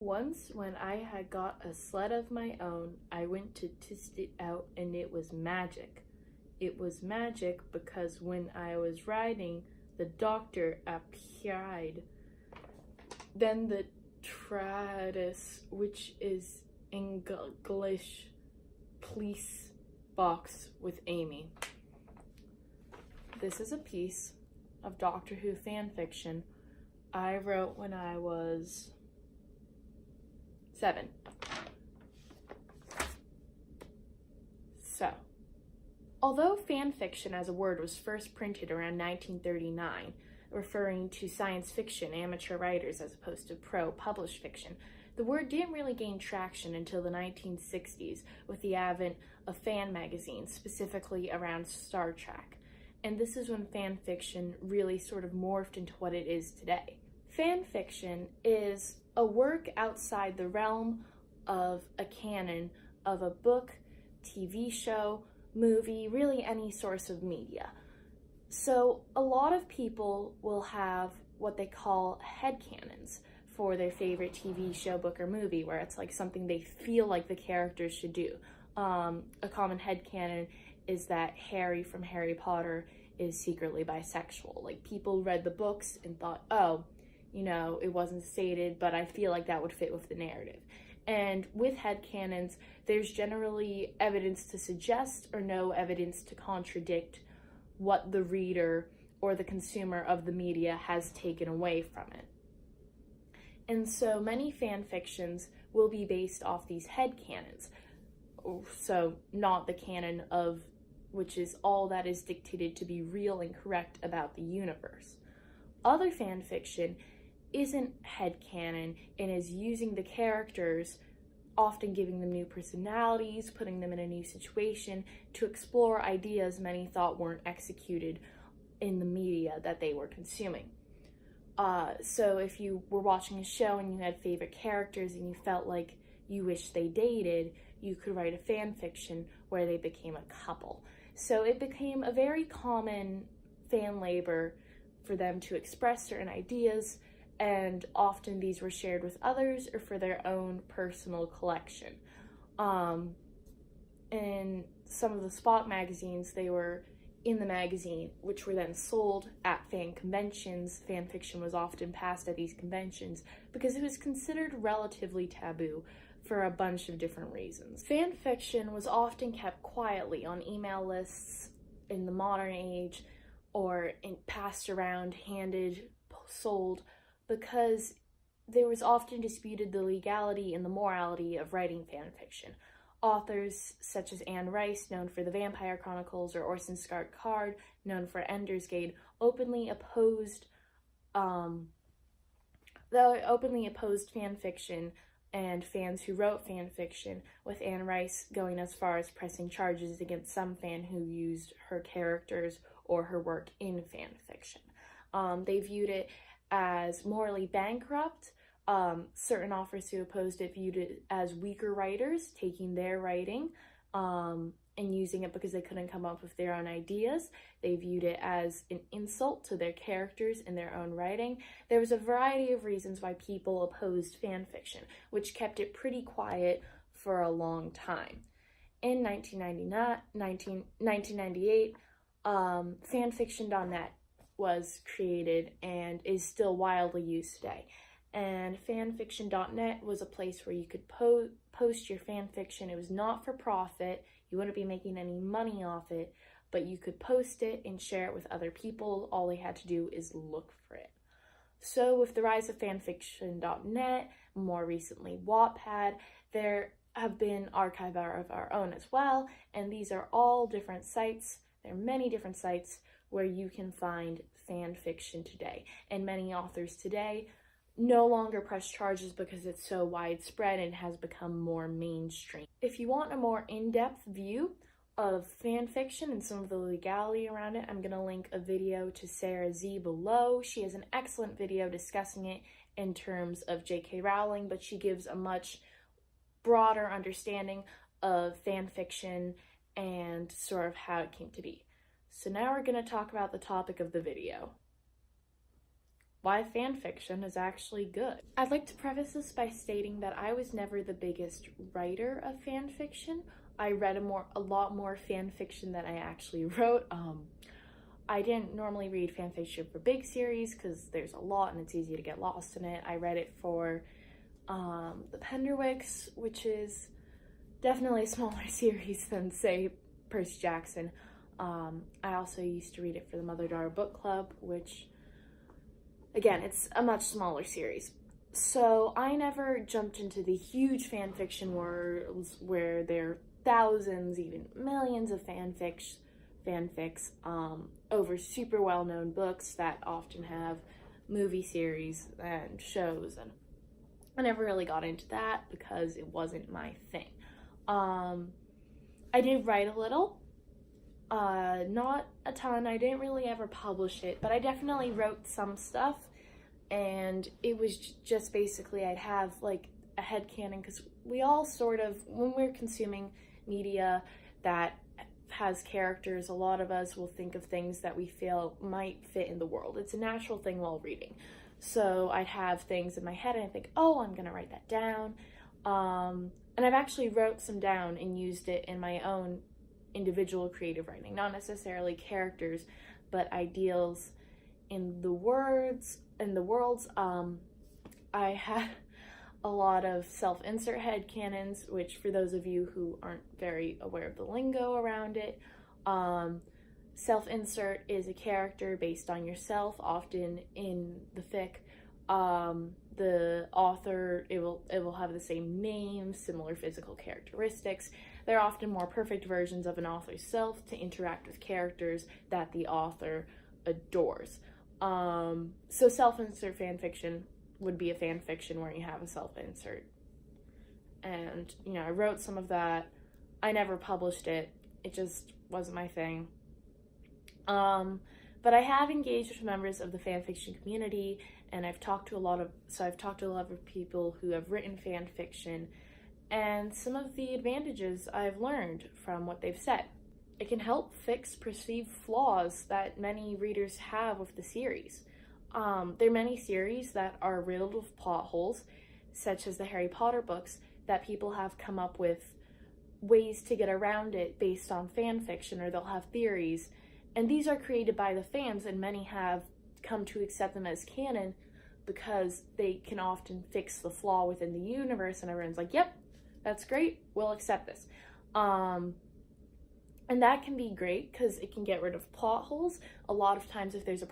Once, when I had got a sled of my own, I went to test it out, and it was magic. It was magic because when I was riding, the doctor appeared. Then the Tradis, which is English police box with Amy. This is a piece of Doctor Who fan fiction I wrote when I was 7. So, although fan fiction as a word was first printed around 1939, referring to science fiction amateur writers as opposed to pro-published fiction, the word didn't really gain traction until the 1960s with the advent of fan magazines, specifically around Star Trek. And this is when fan fiction really sort of morphed into what it is today. Fan fiction is a work outside the realm of a canon of a book, TV show, movie, really any source of media. So a lot of people will have what they call headcanons for their favorite TV show, book, or movie, where it's like something they feel like the characters should do. A common headcanon is that Harry from Harry Potter is secretly bisexual. Like, people read the books and thought, oh, you know, it wasn't stated, but I feel like that would fit with the narrative. And with headcanons, there's generally evidence to suggest or no evidence to contradict what the reader or the consumer of the media has taken away from it. And so many fan fictions will be based off these headcanons. So not the canon of which is all that is dictated to be real and correct about the universe. Other fan fiction isn't headcanon and is using the characters, often giving them new personalities, putting them in a new situation to explore ideas many thought weren't executed in the media that they were consuming. So if you were watching a show and you had favorite characters and you felt like you wish they dated, you could write a fan fiction where they became a couple. So it became a very common fan labor for them to express certain ideas, and often these were shared with others or for their own personal collection. In some of the spot magazines, they were in the magazine, which were then sold at fan conventions. Fan fiction was often passed at these conventions because it was considered relatively taboo for a bunch of different reasons. Fan fiction was often kept quietly on email lists in the modern age, or passed around, handed, sold, because there was often disputed the legality and the morality of writing fan fiction. Authors such as Anne Rice, known for the Vampire Chronicles, or Orson Scott Card, known for Ender's Game, openly opposed fan fiction, and fans who wrote fan fiction, with Anne Rice going as far as pressing charges against some fan who used her characters or her work in fan fiction. They viewed it as morally bankrupt. Certain authors who opposed it viewed it as weaker writers taking their writing and using it because they couldn't come up with their own ideas. They viewed it as an insult to their characters in their own writing. There was a variety of reasons why people opposed fan fiction, which kept it pretty quiet for a long time. In 1998, fanfiction.net was created and is still widely used today. And fanfiction.net was a place where you could post your fan fiction. It was not for profit. You wouldn't be making any money off it, but you could post it and share it with other people. All they had to do is look for it. So with the rise of fanfiction.net, more recently Wattpad, there have been archives of our own as well, and these are all different sites. There are many different sites where you can find fan fiction today, and many authors today no longer press charges because it's so widespread and has become more mainstream. If you want a more in-depth view of fan fiction and some of the legality around it, I'm going to link a video to Sarah Z below. She has an excellent video discussing it in terms of J.K. Rowling, but she gives a much broader understanding of fan fiction and sort of how it came to be. So now we're going to talk about the topic of the video. why fan fiction is actually good. I'd like to preface this by stating that I was never the biggest writer of fan fiction. I read a lot more fan fiction than I actually wrote. I didn't normally read fan fiction for big series because there's a lot and it's easy to get lost in it. I read it for the Penderwicks, which is definitely a smaller series than, say, Percy Jackson. I also used to read it for the Mother-Daughter Book Club, which, again, it's a much smaller series. So I never jumped into the huge fan fiction worlds where there are thousands, even millions of fanfics over super well-known books that often have movie series and shows, and I never really got into that because it wasn't my thing. I did write a little. Not a ton. I didn't really ever publish it, but I definitely wrote some stuff, and it was just basically I'd have like a headcanon, because we all sort of, when we're consuming media that has characters, a lot of us will think of things that we feel might fit in the world. It's a natural thing while reading. So I'd have things in my head and I think, oh, I'm gonna write that down. And I've actually wrote some down and used it in my own individual creative writing, not necessarily characters, but ideals in the worlds. I had a lot of self-insert headcanons, which for those of you who aren't very aware of the lingo around it, self-insert is a character based on yourself, often in the fic. The author, it will have the same name, similar physical characteristics. They're often more perfect versions of an author's self to interact with characters that the author adores. So self-insert fanfiction would be a fanfiction where you have a self-insert. And, I wrote some of that. I never published it. It just wasn't my thing. But I have engaged with members of the fanfiction community, and I've talked to a lot of people who have written fan fiction, and some of the advantages I've learned from what they've said. It can help fix perceived flaws that many readers have with the series. There are many series that are riddled with plot holes, such as the Harry Potter books, that people have come up with ways to get around it based on fan fiction, or they'll have theories. And these are created by the fans, and many have come to accept them as canon because they can often fix the flaw within the universe, and everyone's like, yep, that's great, we'll accept this. And that can be great because it can get rid of plot holes. A lot of times if there's a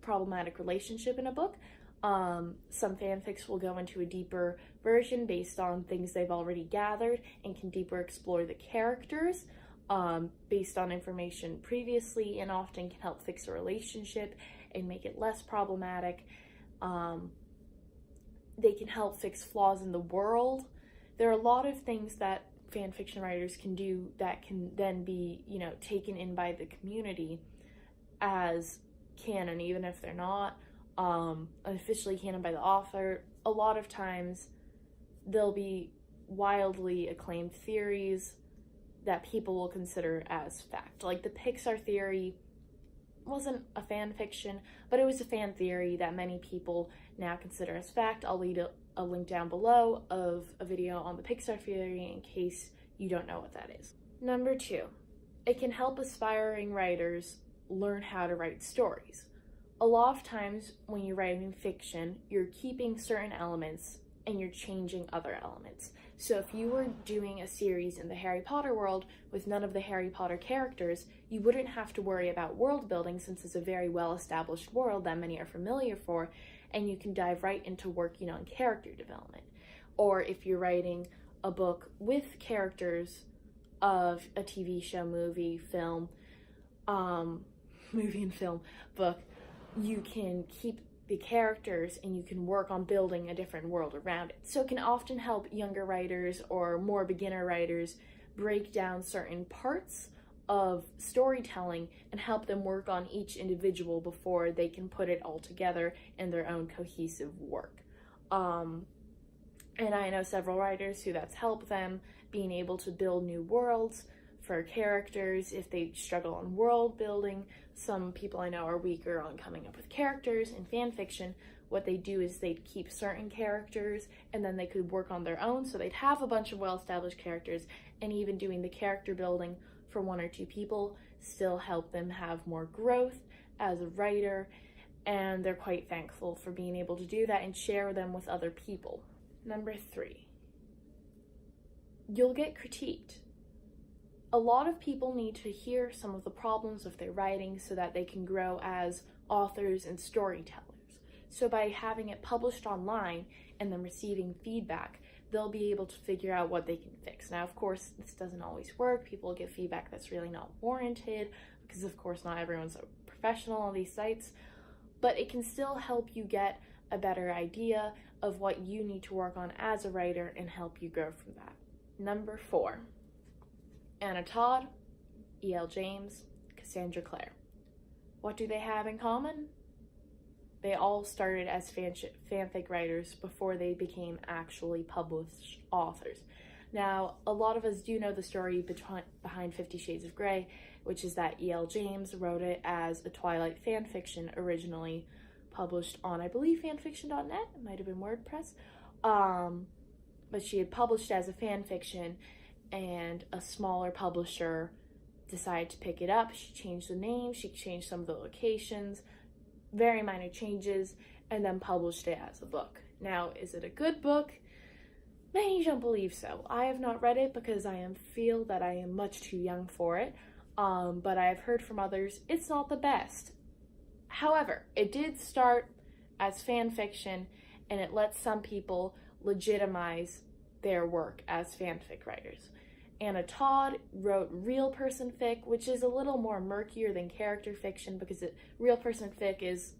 problematic relationship in a book, some fanfics will go into a deeper version based on things they've already gathered and can deeper explore the characters based on information previously, and often can help fix a relationship and make it less problematic. They can help fix flaws in the world. There are a lot of things that fan fiction writers can do that can then be, taken in by the community as canon, even if they're not officially canon by the author. A lot of times there'll be wildly acclaimed theories that people will consider as fact. Like the Pixar theory wasn't a fan fiction, but it was a fan theory that many people now consider as fact. I'll leave a link down below of a video on the Pixar theory in case you don't know what that is. Number 2, it can help aspiring writers learn how to write stories. A lot of times when you're writing fiction, you're keeping certain elements and you're changing other elements. So if you were doing a series in the Harry Potter world with none of the Harry Potter characters, you wouldn't have to worry about world building, since it's a very well-established world that many are familiar for, and you can dive right into working on character development. Or if you're writing a book with characters of a TV show, movie, film, book, you can keep the characters and you can work on building a different world around it. So it can often help younger writers or more beginner writers break down certain parts of storytelling and help them work on each individual before they can put it all together in their own cohesive work. And I know several writers who that's helped them being able to build new worlds for characters, if they struggle on world building. Some people I know are weaker on coming up with characters. In fan fiction, what they do is they'd keep certain characters and then they could work on their own, so they'd have a bunch of well-established characters, and even doing the character building for one or two people still help them have more growth as a writer, and they're quite thankful for being able to do that and share them with other people. Number 3, you'll get critiqued. A lot of people need to hear some of the problems of their writing so that they can grow as authors and storytellers. So by having it published online and then receiving feedback, they'll be able to figure out what they can fix. Now, of course, this doesn't always work. People give feedback that's really not warranted because, of course, not everyone's a professional on these sites, but it can still help you get a better idea of what you need to work on as a writer and help you grow from that. Number 4, Anna Todd, E.L. James, Cassandra Clare. What do they have in common? They all started as fanfic writers before they became actually published authors. Now, a lot of us do know the story behind 50 Shades of Grey, which is that E.L. James wrote it as a Twilight fanfiction, originally published on, I believe, fanfiction.net. It might have been WordPress. But she had published as a fanfiction, and a smaller publisher decided to pick it up. She changed the name, she changed some of the locations, very minor changes, and then published it as a book. Now, is it a good book? Many don't believe so. I have not read it because I feel that I am much too young for it, but I have heard from others it's not the best. However, it did start as fan fiction, and it lets some people legitimize their work as fanfic writers. Anna Todd wrote real person fic, which is a little more murkier than character fiction because real person fic is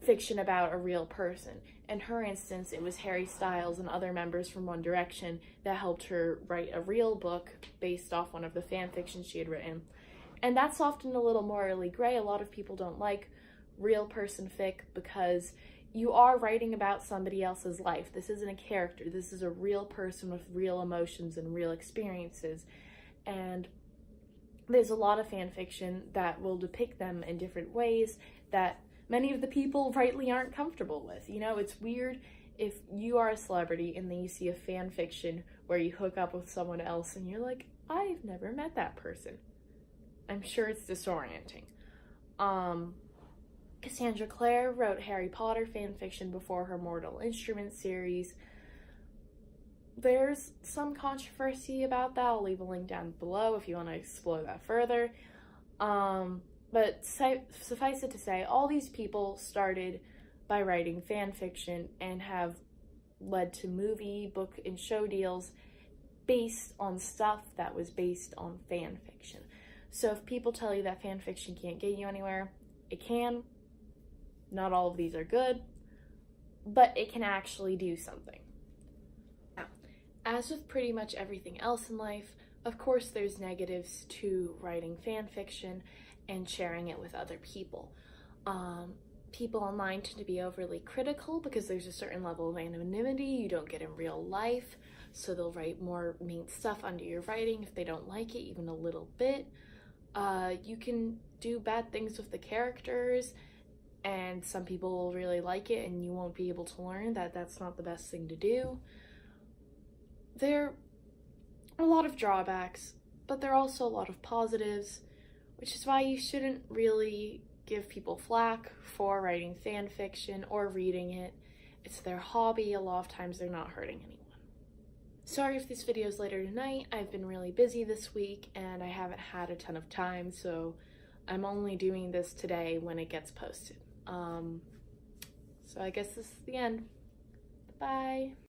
fiction about a real person. In her instance, it was Harry Styles and other members from One Direction that helped her write a real book based off one of the fan fictions she had written. And that's often a little morally gray. A lot of people don't like real person fic because you are writing about somebody else's life. This isn't a character. This is a real person with real emotions and real experiences. And there's a lot of fan fiction that will depict them in different ways that many of the people rightly aren't comfortable with. You know, it's weird if you are a celebrity and then you see a fan fiction where you hook up with someone else and you're like, I've never met that person. I'm sure it's disorienting. Cassandra Clare wrote Harry Potter fanfiction before her Mortal Instruments series. There's some controversy about that. I'll leave a link down below if you want to explore that further. But suffice it to say, all these people started by writing fanfiction and have led to movie, book, and show deals based on stuff that was based on fanfiction. So if people tell you that fanfiction can't get you anywhere, it can. Not all of these are good, but it can actually do something. Now, as with pretty much everything else in life, of course there's negatives to writing fan fiction and sharing it with other people. People online tend to be overly critical because there's a certain level of anonymity you don't get in real life, so they'll write more mean stuff under your writing if they don't like it, even a little bit. You can do bad things with the characters, and some people will really like it, and you won't be able to learn that that's not the best thing to do. There are a lot of drawbacks, but there are also a lot of positives, which is why you shouldn't really give people flack for writing fan fiction or reading it. It's their hobby. A lot of times they're not hurting anyone. Sorry if this video is later tonight. I've been really busy this week and I haven't had a ton of time, so I'm only doing this today when it gets posted. So I guess this is the end. Bye.